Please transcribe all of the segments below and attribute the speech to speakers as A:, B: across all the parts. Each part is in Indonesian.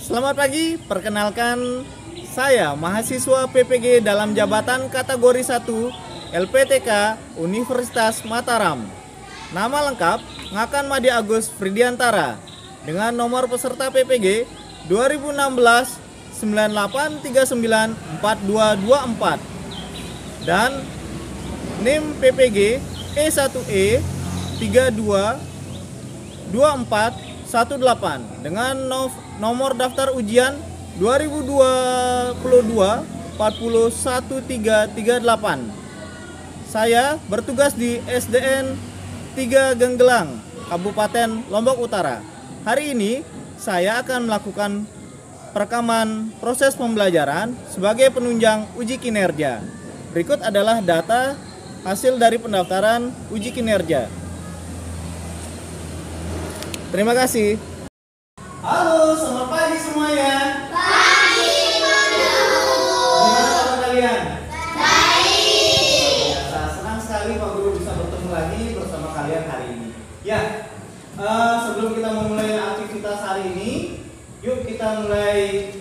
A: Selamat pagi, perkenalkan saya mahasiswa PPG dalam jabatan kategori 1 LPTK Universitas Mataram. Nama lengkap Ngakan Madi Agus Fridiantara dengan nomor peserta PPG 2016 9839 4224 dan NIM PPG E1E 322418 dengan nomor daftar ujian 2022 41338. Saya bertugas di SDN 3 Genggelang, Kabupaten Lombok Utara. Hari ini saya akan melakukan perekaman proses pembelajaran sebagai penunjang uji kinerja. Berikut adalah data hasil dari pendaftaran uji kinerja. Terima kasih. Halo, selamat pagi semuanya.
B: Pagi,
A: Gimana kabar kalian?
B: baik.
A: Senang sekali Pak Guru bisa bertemu lagi bersama kalian hari ini. Ya, sebelum kita memulai aktivitas hari ini, yuk kita mulai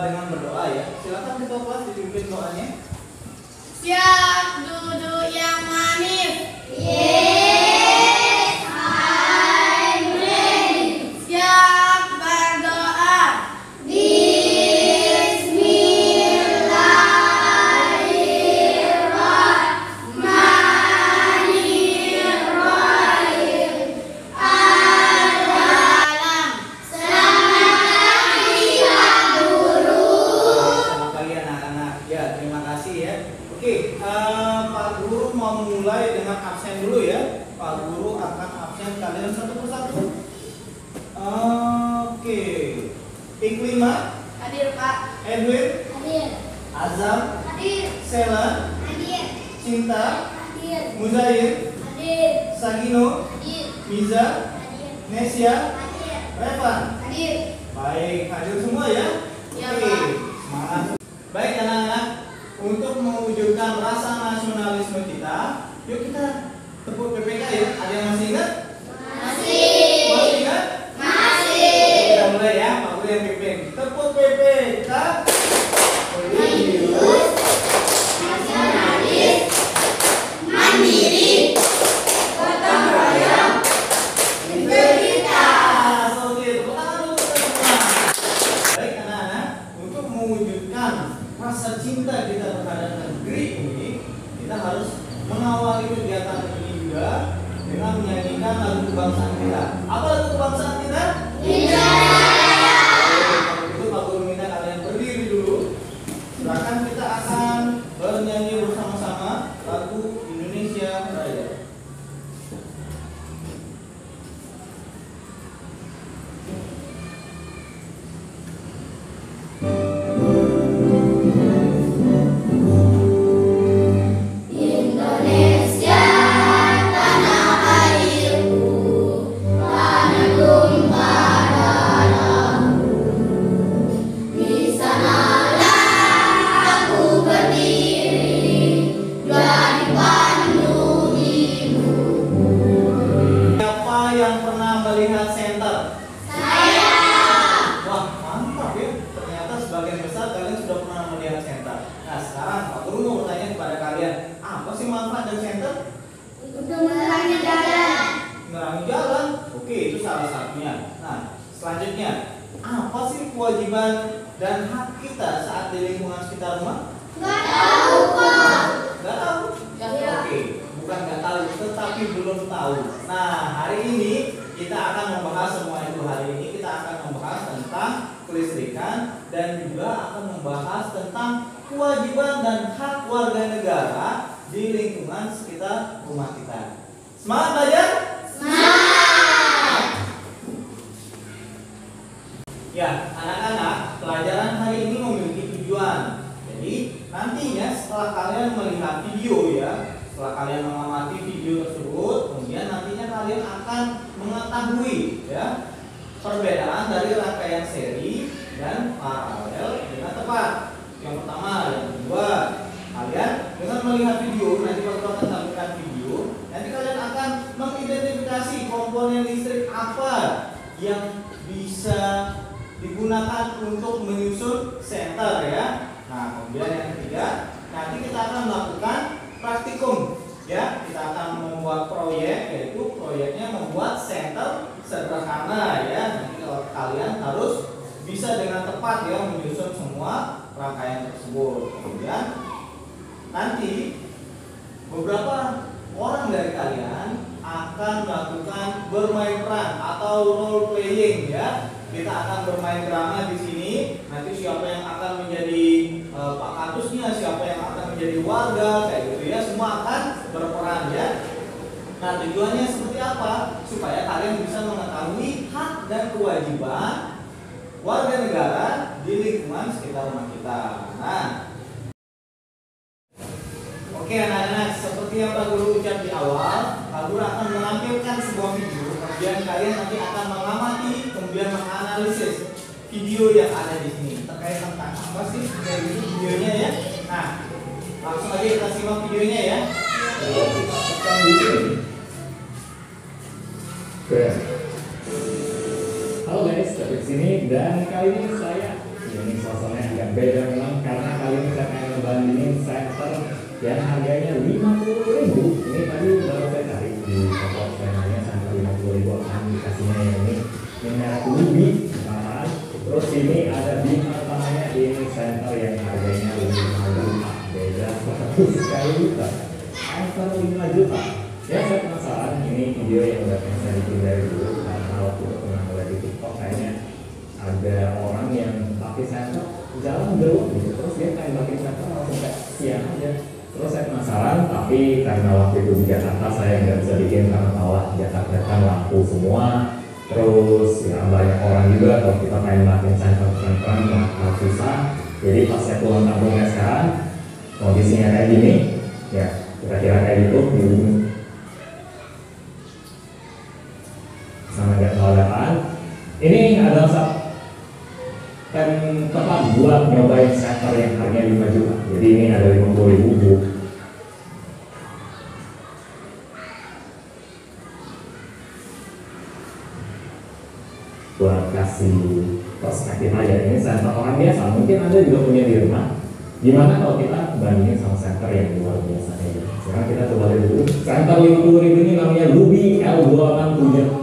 A: dengan berdoa ya. Silakan ketua kelas dipimpin doanya.
B: Siap duduk yang manis. Yes, I'm ready. Siap berdoa. Bismillahirrahmanirrahim. Salam. Selamat pagi Pak Guru.
A: Selamat pagi anak-anak. Ya, terima kasih ya. Oke, Pak Guru mau mulai dengan absen dulu ya. Pak Guru akan absen kalian satu persatu. Oke. Iklima,
B: Hadir Pak.
A: Edwin,
B: Hadir.
A: Azam,
B: Hadir.
A: Sela,
B: Hadir.
A: Cinta,
B: Hadir.
A: Muzair,
B: Hadir.
A: Sagino,
B: Hadir.
A: Miza,
B: Hadir.
A: Nesia,
B: Hadir.
A: Revan.
B: Hadir.
A: Baik, hadir semua ya.
B: Ya,
A: Oke,
B: Pak.
A: semangat. Baik anak-anak, untuk mewujudkan rasa nasionalisme kita, yuk kita tepuk PPK ya. Ada yang masih ingat?
B: Masih.
A: Masih ingat?
B: Masih.
A: Kita mulai ya, Pak Guru yang pimpin. Tepuk PPK.
B: Religius, nasionalis, mandiri, gotong royong, integritas.
A: Oke, tepuk tangan dulu teman-teman. Baik anak-anak, untuk mewujudkan rasa cinta kita terhadap negeri ini, kita harus mengawali kegiatan ini juga dengan menyanyikan lagu kebangsaan kita. Apa lagu kebangsaan kita? Kalau gitu Pak Guru minta kalian berdiri dulu. Silakan kita akan bernyanyi bersama-sama lagu Indonesia Raya.
B: Indonesia, tanah airku, tanah tumpah darahku. Di sanalah aku berdiri, jadi pandu ibuku.
A: Siapa yang pernah melihat senter?
B: Saya.
A: Wah, mantap ya. Ternyata sebagian besar kalian sudah pernah melihat senter. Nah, sekarang Pak Guru mau bertanya kepada kalian, apa sih manfaat dari senter?
B: Untuk menerangi jalan.
A: Menerangi jalan. Oke, itu salah satunya. Nah, selanjutnya, apa sih kewajiban dan hak kita saat di lingkungan sekitar rumah?
B: Nggak tahu kok.
A: Nggak tahu?
B: Iya.
A: Oke, bukan nggak tahu, tetapi belum tahu. Nah, hari ini kita akan membahas semua itu. Hari ini kita akan membahas tentang kelistrikan dan juga akan membahas tentang kewajiban dan hak warga negara di lingkungan sekitar rumah kita. Semangat belajar?
B: Semangat.
A: Ya, anak-anak, pelajaran hari ini memiliki tujuan. Jadi, nantinya setelah kalian melihat video ya, setelah kalian mengamati video tersebut, kemudian nantinya kalian akan mengetahui ya perbedaan dari rangkaian seri dan paralel dengan tepat. Yang pertama, yang kedua, kalian dengan melihat video, nanti waktu akan tampilkan video, nanti kalian akan mengidentifikasi komponen listrik apa yang bisa digunakan digunakan untuk menyusun senter ya. Nah, kemudian yang ketiga, nanti kita akan melakukan praktikum ya. Kita akan membuat proyek, yaitu proyeknya membuat senter sederhana ya. Nanti kalian harus bisa dengan tepat ya menyusun semua rangkaian tersebut. Kemudian nanti beberapa orang dari kalian akan melakukan bermain peran atau role playing ya. Kita akan bermain drama di sini. Nanti siapa yang akan menjadi Pak Kadusnya, siapa yang akan menjadi warga kayak gitu ya. Semua akan berperan ya. Nah, tujuannya seperti apa? Supaya kalian bisa mengetahui hak dan kewajiban warga negara di lingkungan sekitar rumah kita. Nah, oke anak-anak, seperti yang Pak Guru ucap di awal, Pak Guru akan menampilkan sebuah video. Kemudian kalian nanti akan mengamati, kemudian menganalisis video yang ada di sini terkait tentang apa sih dari videonya ya. Nah, langsung aja kita simak videonya ya.
C: Halo guys, sampai sini dan kali ini ini suasananya agak beda memang karena kali ini saya akan ngebandingin senter yang harganya 50.000. Ini tadi baru saya cari di toko saya senter 50.000 akan dikasihnya yang ini merek Lubi. Terus ini ada Bima namanya, ini senter yang harganya 5 juta, beda 100 kali lipat. Senter 5 juta. Ya saya penasaran, ini video yang udah saya bikin dari dulu karena waktu itu pernah ngeliat di TikTok kayaknya ada orang yang pakai senter jalan jauh gitu, terus dia kayak pakai senter langsung kayak siang aja. Terus saya penasaran, tapi karena waktu itu di Jakarta saya nggak bisa bikin karena tahu Jakarta kan lampu semua. Terus ya banyak orang juga kalau kita pengen pakai senter bakal susah. Jadi pas saya pulang kampungnya sekarang, kondisinya kayak gini, ya kira-kira kayak gitu. Sama nggak tahu. Ini adalah tempat buat nyobain senter yang harganya 5 juta. Jadi ini ada 50.000 buat kasih perspektif aja. Ini senter orang biasa, mungkin Anda juga punya di rumah. Gimana kalau kita bandingin sama senter yang luar biasa ini? Sekarang kita coba lihat dulu. Senter 50.000 ini namanya Lubi L267.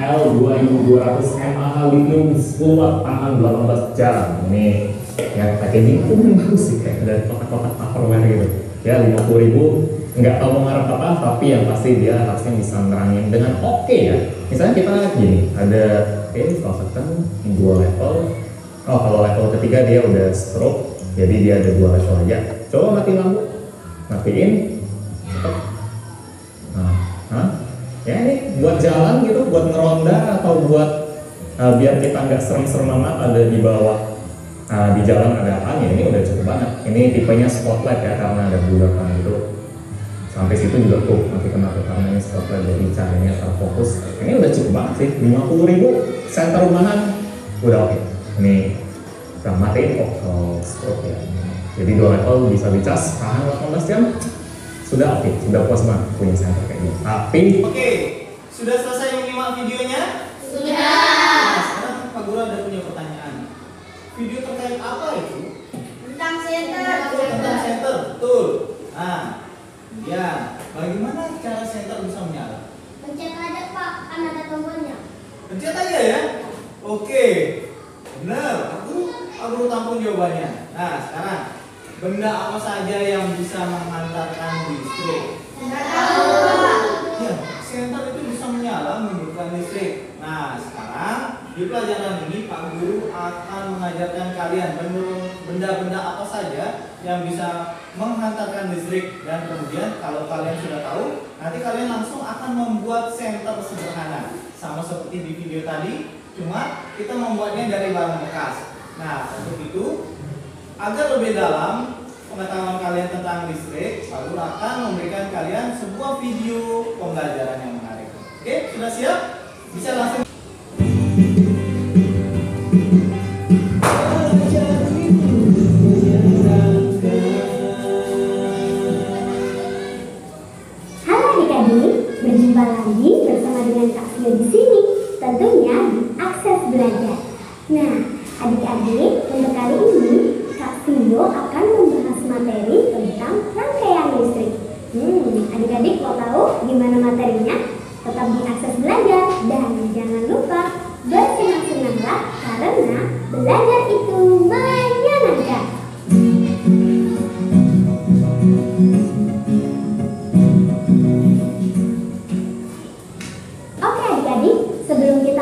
C: L2200 mAh lithium 10 watt tahan 18 jam. Ini ya packaging bagus sih, kayak ada kotak-kotak tupperware gitu. Ya 50.000, nggak tahu mau ngarep apa, tapi yang pasti dia harusnya bisa nerangin dengan oke ya. Misalnya kita gini, ada kalau tekan 2 level. Oh, kalau level ketiga dia udah strobe, jadi dia ada 2 level aja. Coba matiin lampu, matiin. Ya ini buat jalan gitu, buat ngeronda atau buat biar kita nggak serem-serem amat ada di bawah di jalan ada apa ya, ini udah cukup banget. Ini tipenya spotlight ya karena ada bulakan gitu. Sampai situ juga tuh nanti kena tuh karena ini spotlight jadi cahayanya terfokus. Ini udah cukup banget sih, 50.000 senter rumahan udah oke. Ini udah matiin kok kalau strobe ya. Jadi 2 level bisa dicas tahan 18 jam. Sudah oke, sudah puas banget punya senter kayak gini. Tapi
A: Oke, sudah selesai menyimak videonya?
B: Sudah.
A: Nah, sekarang Pak Guru ada punya pertanyaan. Video terkait apa itu?
B: Tentang senter.
A: Tentang senter, betul. Nah, ya, bagaimana cara senter bisa menyala?
B: Pencet aja Pak, kan ada tombolnya.
A: Pencet aja ya. Oke, benar. Pak Guru tampung jawabannya. Nah, sekarang benda apa saja yang bisa menghantarkan listrik?
B: Enggak tahu Pak.
A: Ya, senter itu bisa menyala menghidupkan listrik. Nah, sekarang di pelajaran ini Pak Guru akan mengajarkan kalian benda-benda apa saja yang bisa menghantarkan listrik, dan kemudian kalau kalian sudah tahu, nanti kalian langsung akan membuat senter sederhana sama seperti di video tadi, cuma kita membuatnya dari barang bekas. Nah, untuk itu agar lebih dalam pengetahuan kalian tentang listrik, Pak Guru akan memberikan kalian sebuah video pembelajaran yang menarik. Oke, sudah siap? Bisa langsung.
B: Halo adik-adik, berjumpa lagi bersama dengan Kak Fio di sini.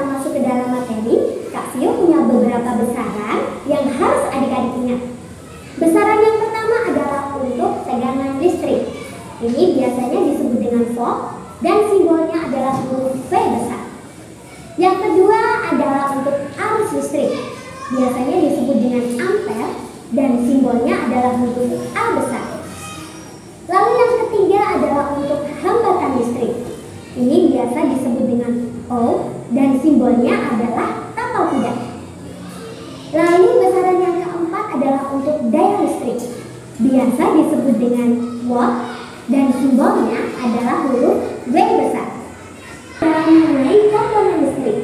D: kita masuk ke dalam materi, Kak Sio punya beberapa besaran yang harus adik-adik ingat. Besaran yang pertama adalah untuk tegangan listrik. Ini biasanya disebut dengan volt dan simbolnya adalah huruf V besar. Yang kedua adalah untuk arus listrik. Biasanya disebut dengan ampere dan simbolnya adalah huruf A besar. Lalu yang ketiga adalah untuk hambatan listrik. Ini biasa disebut dengan O dan simbolnya adalah tapal kuda. Lalu besaran yang keempat adalah untuk daya listrik. Biasa disebut dengan watt dan simbolnya adalah huruf W besar. Dalam mengenai komponen listrik.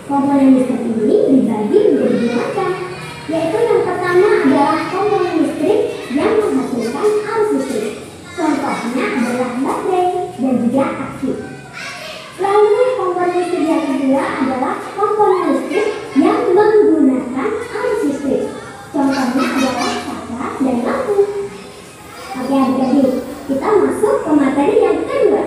D: Komponen listrik ini dibagi menjadi dua macam, yaitu yang pertama adalah komponen listrik yang menghasilkan arus listrik. Contohnya adalah baterai dan juga aki. Lalu komponen listrik yang kedua adalah komponen listrik yang menggunakan arus listrik. Contohnya adalah kaca dan lampu. Oke adik-adik, kita masuk ke materi yang kedua.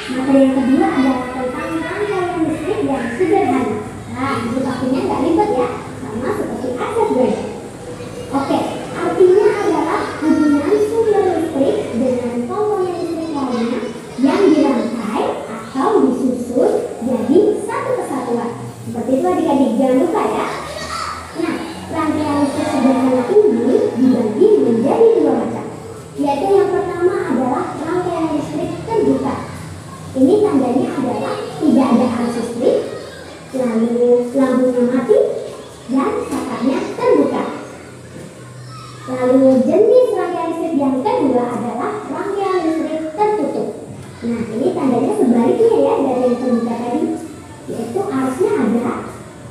D: Materi yang kedua adalah tentang rangkaian listrik yang sederhana. Nah, itu pastinya nggak ribet ya, sama seperti akses belajar. Oke, artinya adalah hubungan sumber listrik dengan komponen listrik lainnya yang dirangkai atau disusun jadi satu kesatuan. Seperti itu adik-adik, jangan lupa ya. Nah, rangkaian listrik sederhana ini dibagi menjadi dua macam, yaitu yang pertama adalah rangkaian listrik terbuka. Ini tandanya adalah tidak ada arus listrik, lalu lampunya mati dan saklarnya terbuka. Lalu jenis rangkaian listrik yang kedua adalah rangkaian listrik tertutup. Nah, ini tandanya sebaliknya ya dari yang terbuka tadi, yaitu arusnya ada,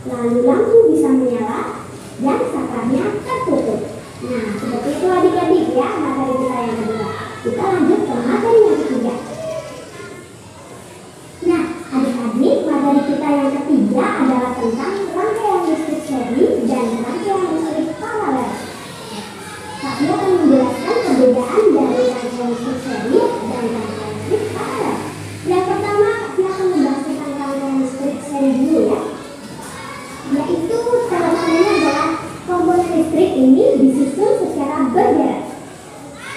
D: lalu lampu bisa menyala dan saklarnya tertutup. Nah, seperti itu adik-adik ya materi kita yang kedua. Kita lanjut ke materi yang ketiga. Nah, adik-adik, materi kita yang ketiga adalah tentang rangkaian listrik seri dan rangkaian listrik paralel. Kami akan menjelaskan perbedaan dari rangkaian listrik seri dan rangkaian listrik paralel. Yang pertama, kami akan membahas tentang rangkaian listrik seri dulu ya. Yaitu cara pandangnya adalah komponen listrik ini disusun secara bergerak.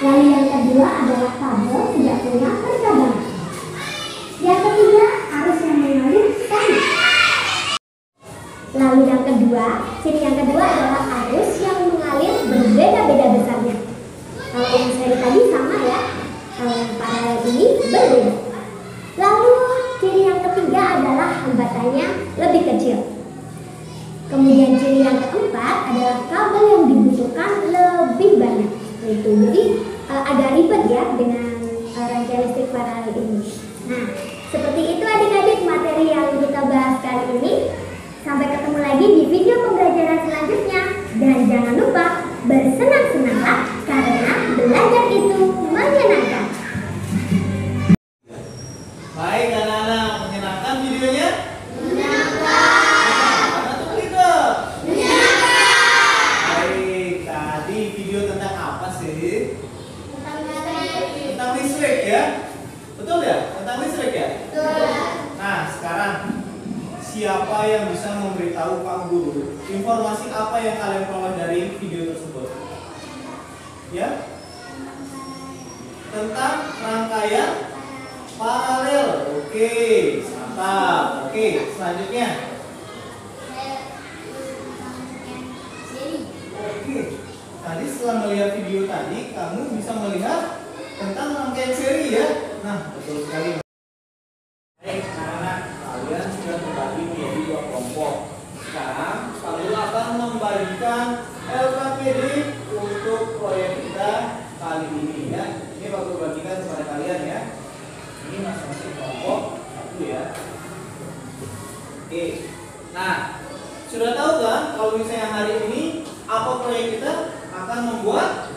D: Lalu yang kedua adalah kabel tidak punya percabangan. Yang ketiga, arus yang mengalir sama. Lalu yang kedua, ciri yang kedua adalah arus yang mengalir berbeda-beda besarnya. Kalau yang seri tadi sama ya, kalau yang paralel ini berbeda. Lalu ciri yang ketiga adalah hambatannya lebih kecil. Kemudian ciri yang keempat adalah kabel yang dibutuhkan lebih banyak. Jadi agak ribet ya dengan rangkaian listrik paralel ini. Nah, seperti itu adik-adik materi yang kita bahas kali ini. Sampai ketemu lagi di video pembelajaran selanjutnya. Dan jangan lupa bersenang-senanglah karena belajar itu menyenangkan.
A: Baik anak-anak, menyenangkan videonya? Baik, tadi video tentang apa sih? Tentang listrik ya? Betul ya? Tentang listrik ya? Nah, sekarang siapa yang bisa memberitahu Pak Guru informasi apa yang kalian peroleh dari video tersebut? Ya? Tentang rangkaian paralel. Oke, mantap. Oke, selanjutnya. Oke, tadi setelah melihat video tadi, kamu bisa melihat tentang rangkaian seri ya. Nah, betul sekali. Baik, anak-anak, kalian sudah terbagi menjadi dua kelompok. Sekarang, kamu akan membagikan LKPD untuk proyek kita kali ini ya. Ini aku bagikan kepada kalian ya. Ini masing-masing kelompok satu ya. Oke, nah sudah tahu kan kalau misalnya hari ini apa proyek kita akan membuat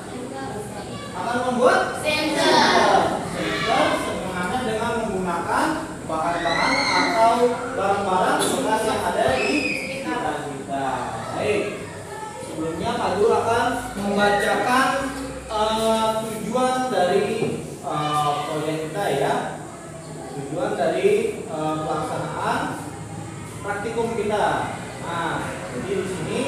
A: sensor sebenarnya dengan menggunakan bahan-bahan atau barang-barang bekas yang ada di sekitar kita. Baik, sebelumnya Pak Guru akan membacakan tujuan dari proyek kita ya. Tujuan dari pelaksanaan praktikum kita. Nah, jadi di sini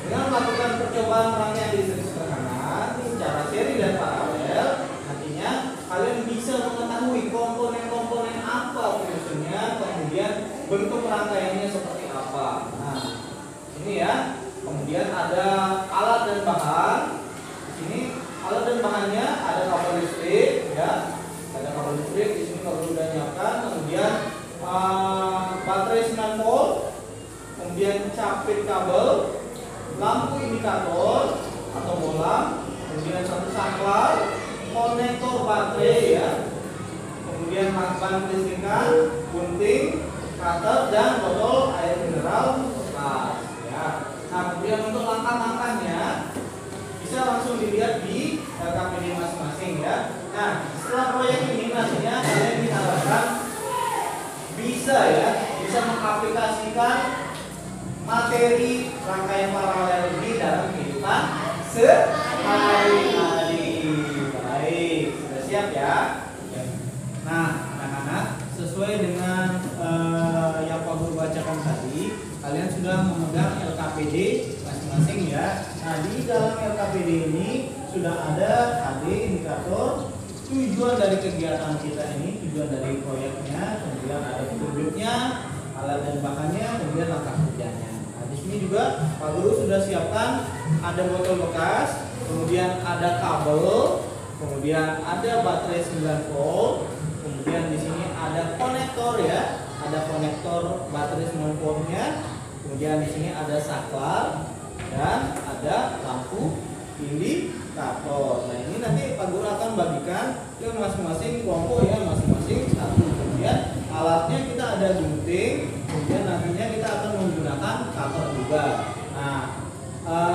A: dengan melakukan percobaan rangkaian listrik sederhana secara seri dan paralel, nantinya kalian bisa mengetahui komponen-komponen apa fungsinya, kemudian bentuk rangkaiannya seperti apa. Nah, ini ya. Kemudian ada alat dan bahan. Di sini alat dan bahannya ada kabel listrik, ya. Ada kabel listrik di sini kalau sudah nyiapkan. Kemudian baterai 9 volt, kemudian capit kabel, lampu indikator atau bolam, kemudian satu saklar, konektor baterai ya, kemudian lakban kelistrikan, gunting, cutter, dan botol air mineral bekas ya. Nah, kemudian untuk langkah-langkahnya bisa langsung dilihat di LKPD masing-masing ya. Nah, setelah proyek ini nantinya kalian diharapkan bisa mengaplikasikan materi rangkaian paralel ini dalam kehidupan sehari-hari. Baik, sudah siap ya? Nah, anak-anak, sesuai dengan yang Pak Guru bacakan tadi, kalian sudah memegang LKPD masing-masing ya. Nah, di dalam LKPD ini sudah ada AD indikator, tujuan dari kegiatan kita ini, tujuan dari proyeknya, kemudian ada petunjuknya, alat dan bahannya, kemudian langkah kerjanya. Nah, di sini juga Pak Guru sudah siapkan ada botol bekas, kemudian ada kabel, kemudian ada baterai 9 volt, kemudian di sini ada konektor ya, ada konektor baterai 9 voltnya, kemudian di sini ada saklar dan ada lampu indikator. Nah, ini nanti Pak Guru akan bagikan ke masing-masing kelompok ya, masing-masing satu. Kemudian alatnya kita ada gunting, kemudian nantinya kita akan menggunakan cutter juga. Nah,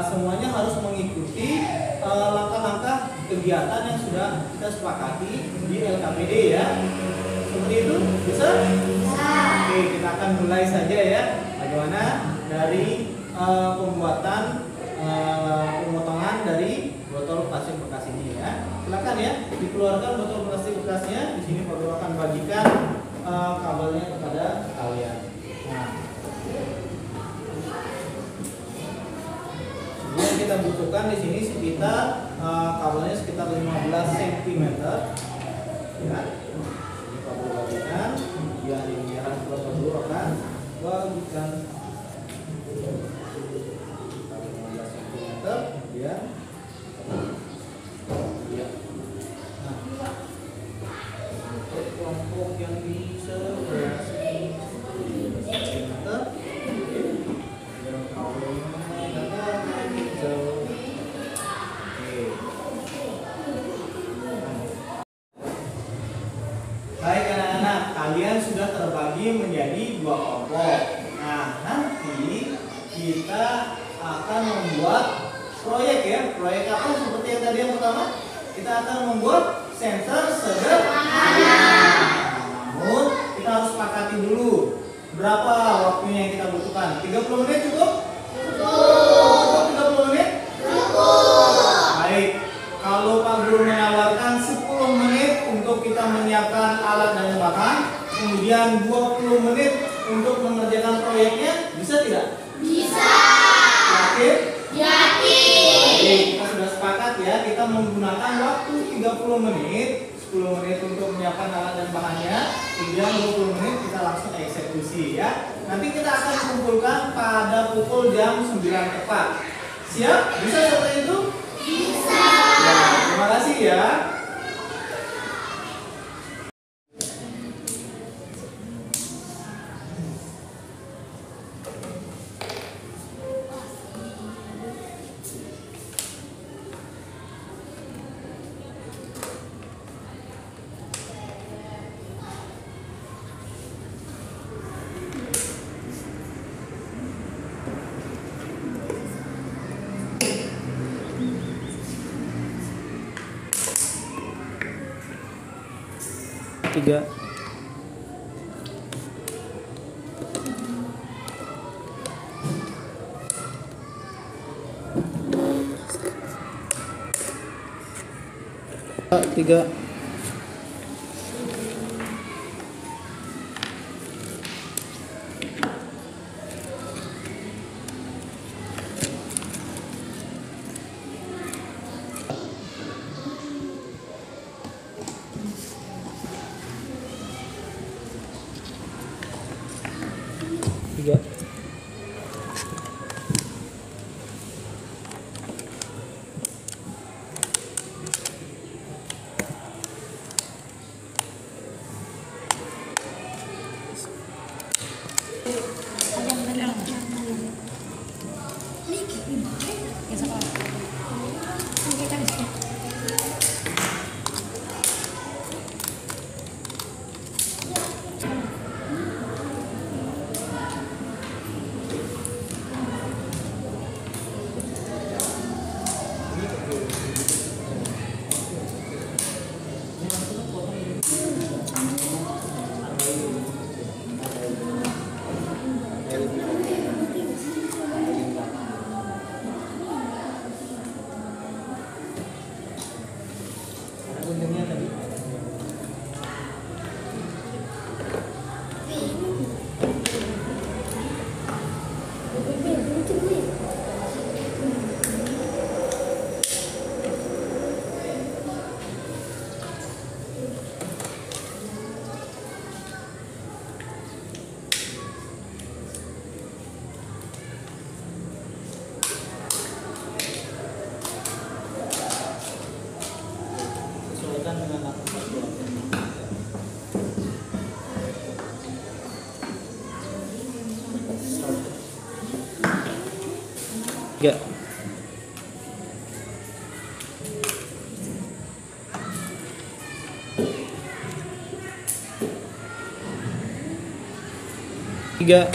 A: semuanya harus mengikuti langkah-langkah kegiatan yang sudah kita sepakati di LKPD ya. Seperti itu, bisa? Oke, kita akan mulai saja ya. Bagaimana dari pembuatan pemotongan dari botol plastik bekas ini ya. Silakan ya, dikeluarkan botol plastik bekasnya. Di sini Pak Guru akan bagikan kabelnya kepada kalian. Nah, yang kita butuhkan di sini sekitar kabelnya sekitar 15 cm. Ya. Ini Pak Guru bagikan. Kemudian yang merah Pak Guru akan bagikan. Kemudian ya. Nah, untuk kelompok yang bisa berhasil baik anak-anak, kalian sudah terbagi menjadi 2 kelompok. Nah, nanti kita akan membuat proyek ya. Proyek apa seperti yang tadi yang pertama? Kita akan membuat sensor sederhana. Namun kita harus sepakati dulu berapa waktunya yang kita butuhkan. 30 menit cukup? Cukup 30 menit? Cukup. Baik. Kalau Pak Guru menawarkan 10 menit untuk kita menyiapkan alat dan bahan, kemudian 20 menit untuk mengerjakan proyeknya, bisa tidak?
B: Bisa.
A: Yakin?
B: Yakin.
A: Baik, kita sudah sepakat ya, kita menggunakan waktu 30 menit, 10 menit untuk menyiapkan alat dan bahannya, kemudian 20 menit kita langsung eksekusi ya. Nanti kita akan kumpulkan pada pukul jam 9 tepat. Siap? Bisa seperti itu?
B: Bisa.
A: Ya, terima kasih ya. Tiga. Tiga. 3. Ya. Tiga.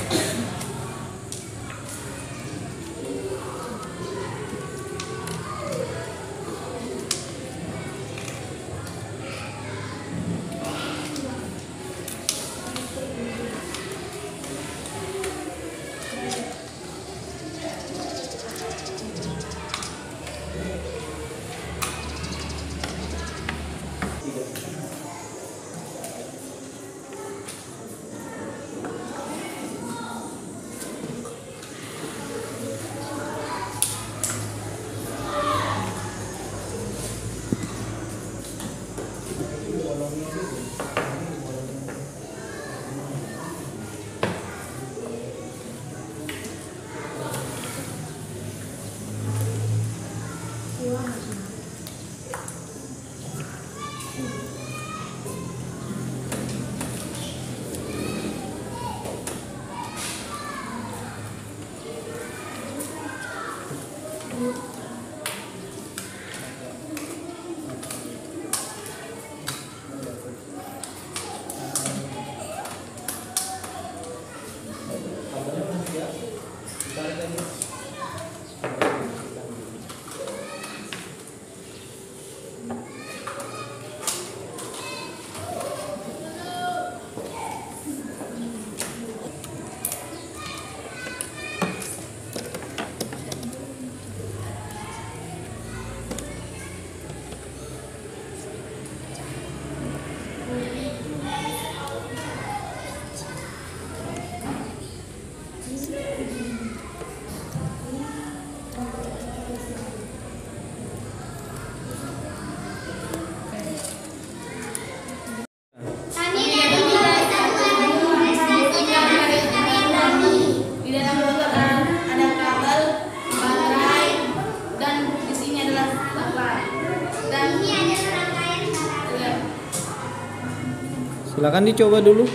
A: Silakan dicoba dulu.
B: Ini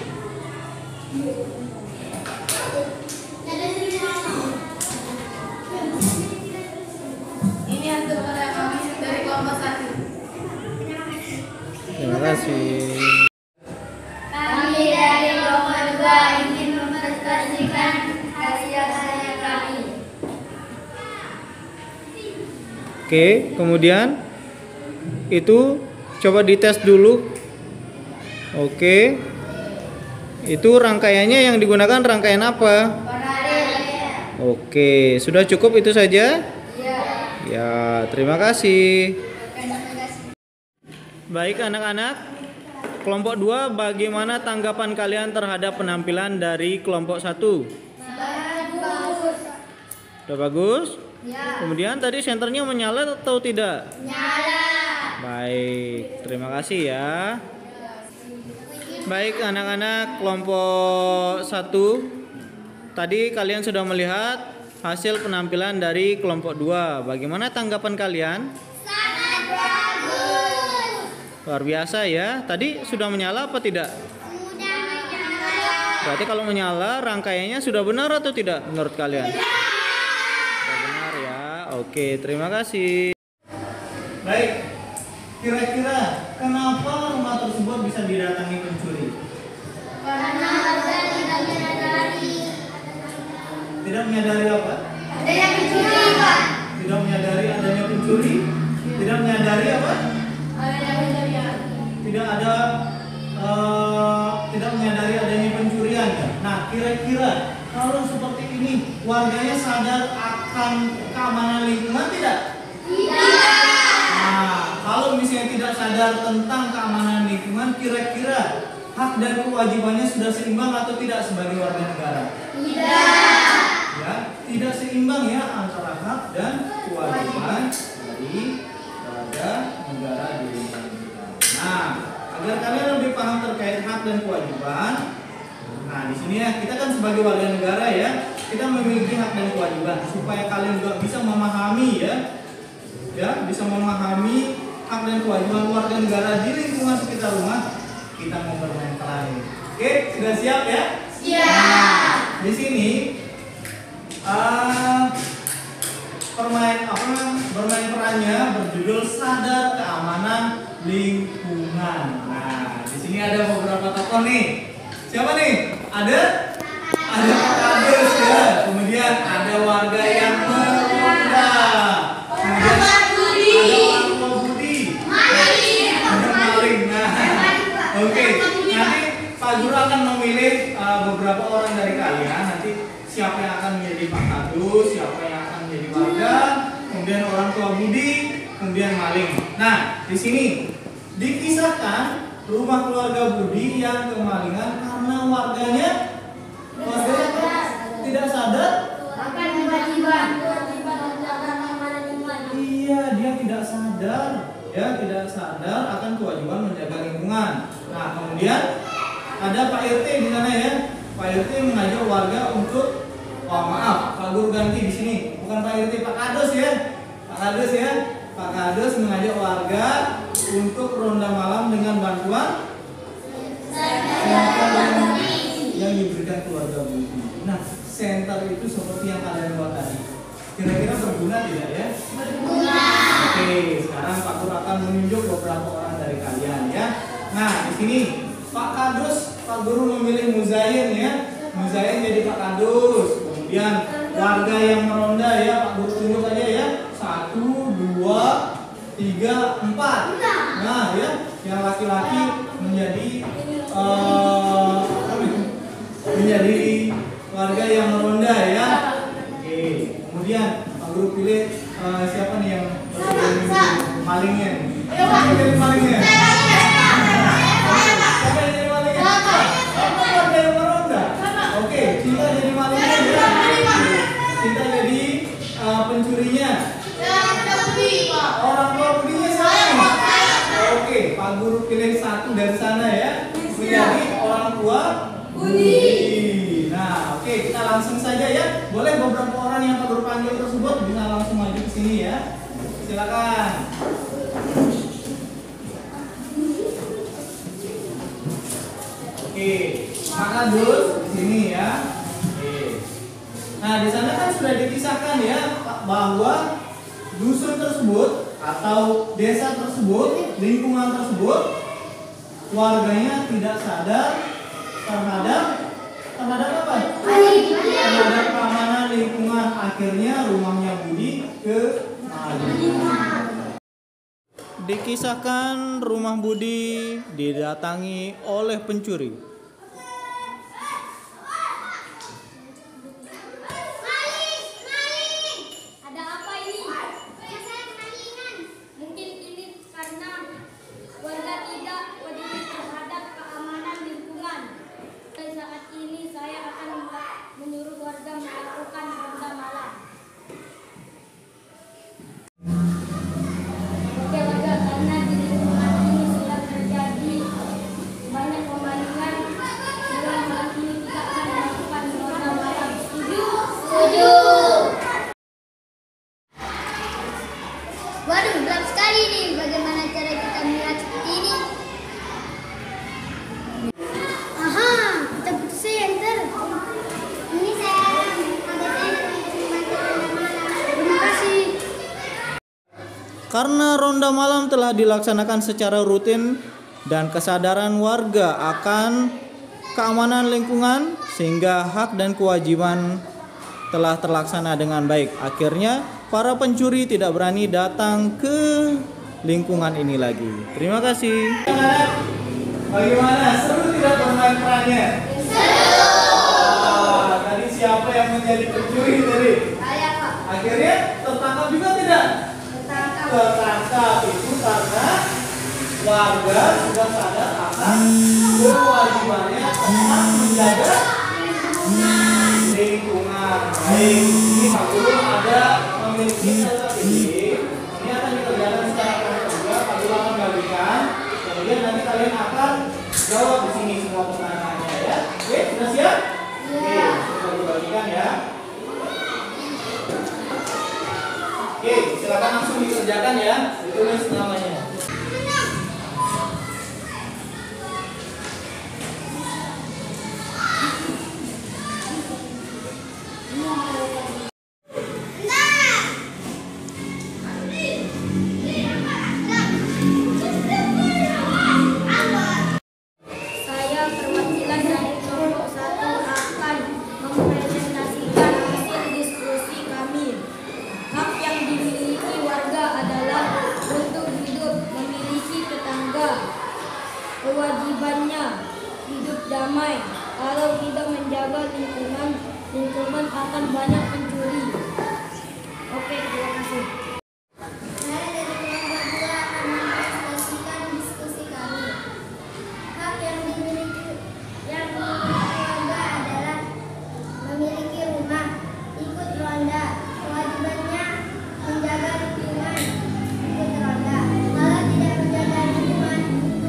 B: hasil karya kami dari kelompok 1.
A: Terima kasih.
B: Kami dari kelompok 2 ingin mempresentasikan hasil karya kami.
A: Oke, kemudian itu coba dites dulu. Oke. Itu rangkaiannya yang digunakan rangkaian apa? Oke, sudah cukup itu saja? Ya, terima kasih. Baik anak-anak, kelompok 2 bagaimana tanggapan kalian terhadap penampilan dari kelompok 1?
B: Bagus.
A: Sudah bagus?
B: Ya.
A: Kemudian tadi senternya menyala atau tidak?
B: Nyala.
A: Baik, terima kasih ya. Baik anak-anak kelompok 1, tadi kalian sudah melihat hasil penampilan dari kelompok 2. Bagaimana tanggapan kalian?
D: Sangat bagus.
A: Luar biasa ya. Tadi sudah menyala apa tidak?
D: Sudah menyala.
A: Berarti kalau menyala rangkaiannya sudah benar atau tidak menurut kalian? Sudah benar ya. Oke, terima kasih. Baik. Kira-kira kenapa rumah tersebut bisa didatangi pencuri?
B: Karena ada tidak menyadari.
A: Tidak menyadari apa?
B: Ada yang mencuri, Pak.
A: Tidak menyadari adanya pencuri? Tidak menyadari apa?
B: Ada yang mencuri.
A: Tidak ada tidak menyadari adanya pencurian ya. Nah, kira-kira kalau seperti ini warganya sadar akan keamanan lingkungan tidak?
B: Tidak.
A: Nah, kalau misalnya tidak sadar tentang keamanan lingkungan, kira-kira hak dan kewajibannya sudah seimbang atau tidak sebagai warga negara?
B: Tidak.
A: Ya, tidak seimbang ya antara hak dan kewajiban dari warga negara di lingkungan kita. Nah, agar kalian lebih paham terkait hak dan kewajiban, nah di sini ya kita kan sebagai warga negara ya, kita memiliki hak dan kewajiban supaya kalian juga bisa memahami ya bisa memahami hak dan kewajiban warga negara di lingkungan sekitar rumah. Kita mau bermain peran. Oke, sudah siap ya?
B: Siap.
A: Nah, di sini bermain perannya berjudul Sadar Keamanan Lingkungan. Nah, di sini ada beberapa tokoh nih. Siapa nih? Ada Pak Kades ya. Kemudian ada warga yang meronda. Kemudian ada orang tua budi. Ada maling. Nah, oke. Nanti Pak Guru akan memilih beberapa orang dari kalian. Nanti siapa yang akan menjadi Pak Kadus, siapa yang akan menjadi warga, kemudian orang tua budi, kemudian maling. Nah, di sini dikisahkan rumah keluarga Budi yang kemalingan karena warganya tidak sadar
B: Akan kewajiban.
A: Iya, dia tidak sadar, ya tidak sadar akan kewajiban menjaga lingkungan. Nah, kemudian ada Pak RT di sana ya. Pak RT mengajak warga untuk, oh maaf, Pak Guru ganti di sini, bukan Pak RT, Pak Kades ya, Pak Kades ya. Pak Kades mengajak warga untuk ronda malam dengan bantuan senter yang diberikan keluarga Budi. Nah, senter itu seperti yang kalian buat tadi. Kira-kira berguna tidak ya?
B: Berguna.
A: Oke, sekarang Pak Guru akan menunjuk beberapa orang dari kalian ya. Nah, di sini Pak Kadus, Pak Guru memilih Muzain ya. Muzain jadi Pak Kadus. Kemudian warga yang meronda ya, Pak Guru tunjuk aja ya. 1, 2, 3, 4. Nah ya, yang laki-laki menjadi menjadi warga yang meronda ya. Oke, kemudian Pak Guru pilih siapa nih yang malingnya? Siapa yang jadi malingnya? Siapa yang jadi malingnya? Warga yang meronda. Oke, Cinta jadi malingnya ya. Cinta jadi pencurinya. Orang tua Budinya siapa? Oke, Pak Guru pilih satu dari sana ya, menjadi orang tua Budi. Nah, oke, kita langsung saja ya. Boleh beberapa orang yang Pak Guru panggil tersebut bisa langsung maju ke sini ya. Silakan. Oke, Pak Kadus di sini ya. Oke. Nah, di sana kan sudah dikisahkan ya bahwa dusun tersebut atau desa tersebut, lingkungan tersebut, warganya tidak sadar terhadap apa? Terhadap keamanan lingkungan. Akhirnya rumahnya Budi kemalingan. Dikisahkan rumah Budi didatangi oleh pencuri.
B: Karena di lingkungan ini sudah terjadi banyak pemalingan
D: Setuju. Waduh, gelap sekali nih. Bagaimana cara kita melihat seperti ini? Aha, kita butuh senter. Ini saya, ada saya. Terima kasih.
A: Karena ronda malam telah dilaksanakan secara rutin dan kesadaran warga akan keamanan lingkungan sehingga hak dan kewajiban telah terlaksana dengan baik. Akhirnya para pencuri tidak berani datang ke lingkungan ini lagi. Terima kasih. Bagaimana? Seru tidak bermain perannya? Seru. Tadi siapa yang menjadi pencuri tadi?
B: Saya, Pak.
A: Akhirnya tertangkap juga tidak? Tertangkap itu karena warga sudah sadar akan kewajibannya tentang menjaga lingkungan. Baik, ini Pak Guru ada memiliki strategi. Ini akan dikerjakan secara praktik juga. Pak Guru akan bagikan. Kemudian nanti kalian akan jawab di sini semua pertanyaannya ya. Oke, sudah siap? Oke, sudah dibagikan ya. Oke, silakan langsung dikerjakan ya. Ditulis namanya.
D: Saya perwakilan dari kelompok 1 akan mempresentasikan hasil diskusi kami. Hak yang dimiliki warga adalah untuk hidup, memiliki tetangga. Kewajibannya hidup damai. Kalau tidak menjaga lingkungan akan banyak pencuri. Oke, terima kasih. Saya dari kelompok 2 akan mempresentasikan diskusi kami. Hak yang dimiliki warga adalah memiliki rumah, ikut ronda. Kewajibannya menjaga lingkungan, ikut ronda. Kalau tidak menjaga lingkungan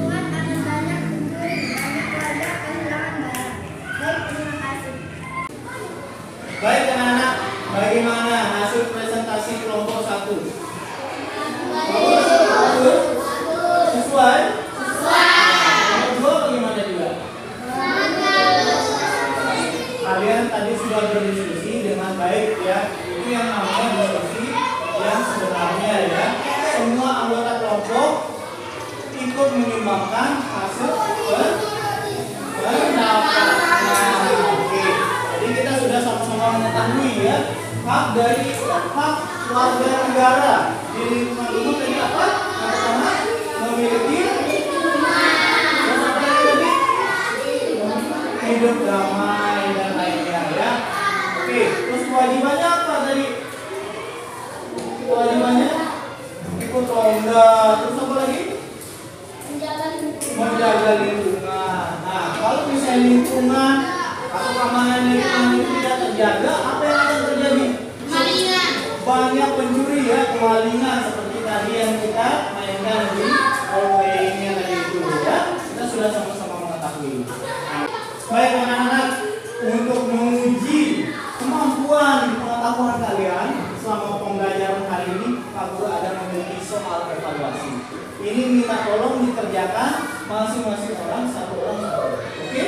D: akan banyak pencuri, banyak warga kehilangan barang. Baik, terima kasih.
A: Baik anak-anak, bagaimana hasil presentasi kelompok 1? Bagus? Sesuai? Kelompok 2 bagaimana juga? Kalian tadi sudah berdiskusi dengan baik ya. Itu yang namanya diskusi yang sebenarnya ya. Semua anggota kelompok ikut menyumbangkan hasil pendapatnya. Oke. Jadi kita sudah sama-sama mengetahui ya hak warga negara di lingkungan umum tadi apa? Yang pertama memiliki dan apa lagi? Hidup damai dan lainnya ya. Oke, terus kewajibannya apa tadi? Kewajibannya ikut ronda. Terus apa lagi? Menjaga lingkungan. Nah, kalau misalnya lingkungan atau keamanan lingkungan itu tidak terjaga, apa yang akan terjadi?
B: Kemalingan.
A: Banyak pencuri ya, kemalingan seperti tadi yang kita mainkan di role-playing-nya tadi itu ya. Kita sudah sama-sama mengetahui. Baik anak-anak, untuk menguji kemampuan pengetahuan kalian selama pembelajaran hari ini, Pak Guru ada memiliki soal evaluasi. Ini minta tolong dikerjakan masing-masing orang satu. Oke?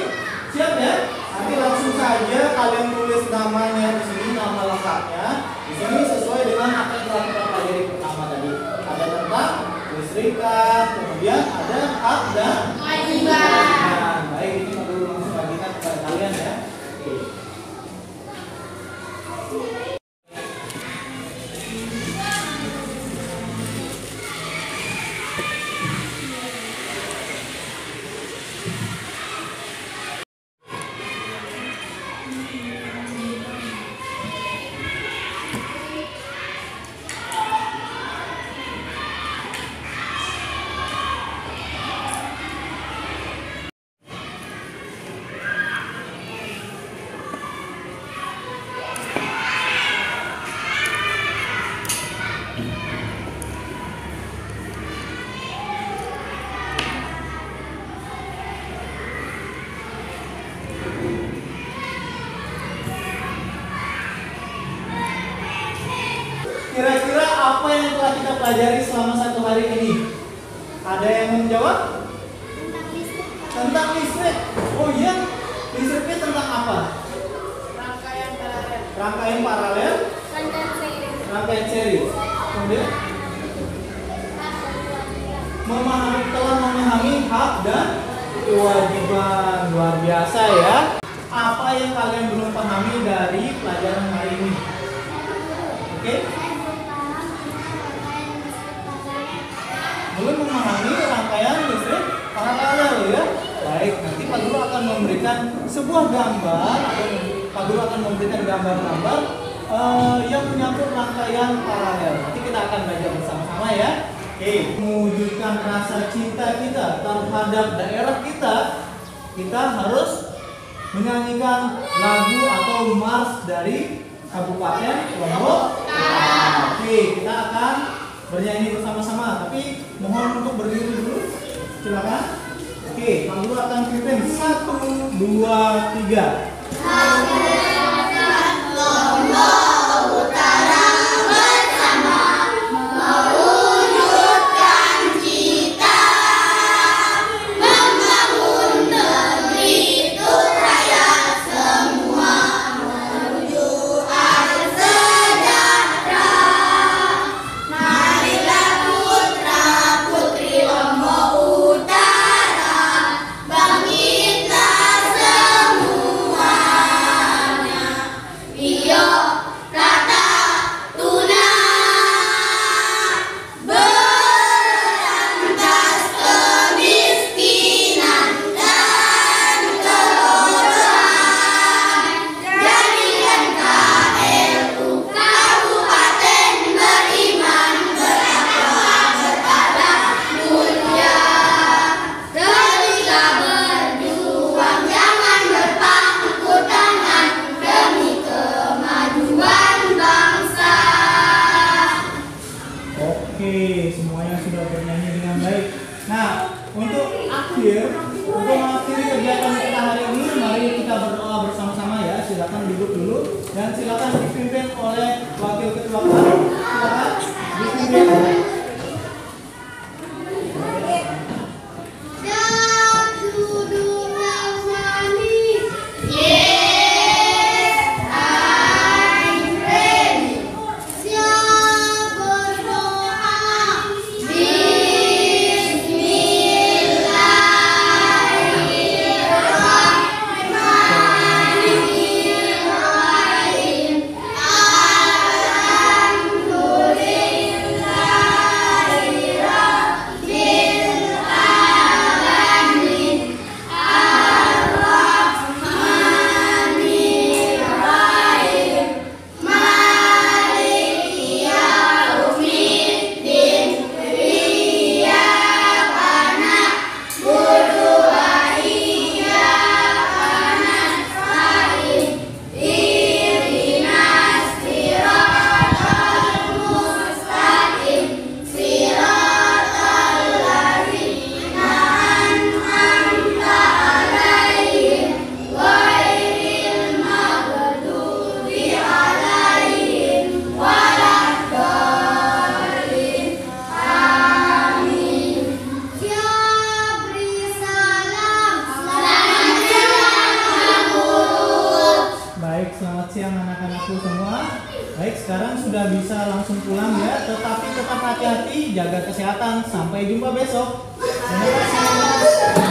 A: Siap ya? Nanti langsung saja kalian tulis namanya di sini, nama lengkapnya. Di sini sesuai dengan apa yang telah kita pelajari pertama tadi. Ada tentang listrikan, kemudian ada hak dan kewajiban. Baik, ini Pak Guru langsung bagikan kepada kalian ya. Oke. Kira-kira apa yang telah kita pelajari selama 1 hari ini? Ada yang mau menjawab? Tentang listrik. Oh iya, listriknya tentang apa? Rangkaian paralel, rangkaian seri. Kemudian telah memahami hak dan kewajiban. Luar biasa ya. Apa yang kalian belum pahami dari pelajaran hari ini? Oke? Belum memahami rangkaian listrik paralel ya. Baik, nanti Pak Guru akan memberikan sebuah gambar atau Pak Guru akan memberikan gambar-gambar yang menyangkut rangkaian paralel. Nanti kita akan belajar bersama-sama ya. Oke, mewujudkan rasa cinta kita terhadap daerah kita, kita harus menyanyikan lagu atau mars dari Kabupaten Lombok. Oke, kita akan bernyanyi bersama-sama, tapi mohon untuk berdiri dulu. Silakan. Oke, Pak Guru akan pimpin 1, 2, 3. Semuanya sudah bernyanyi dengan baik. Nah, untuk mengakhiri kegiatan kita hari ini, mari kita berdoa bersama-sama ya. Silakan duduk dulu dan silakan dipimpin oleh wakil ketua kami. Silakan dipimpin. Baik, sekarang sudah bisa langsung pulang ya, tetapi tetap hati-hati, jaga kesehatan. Sampai jumpa besok. Terima kasih.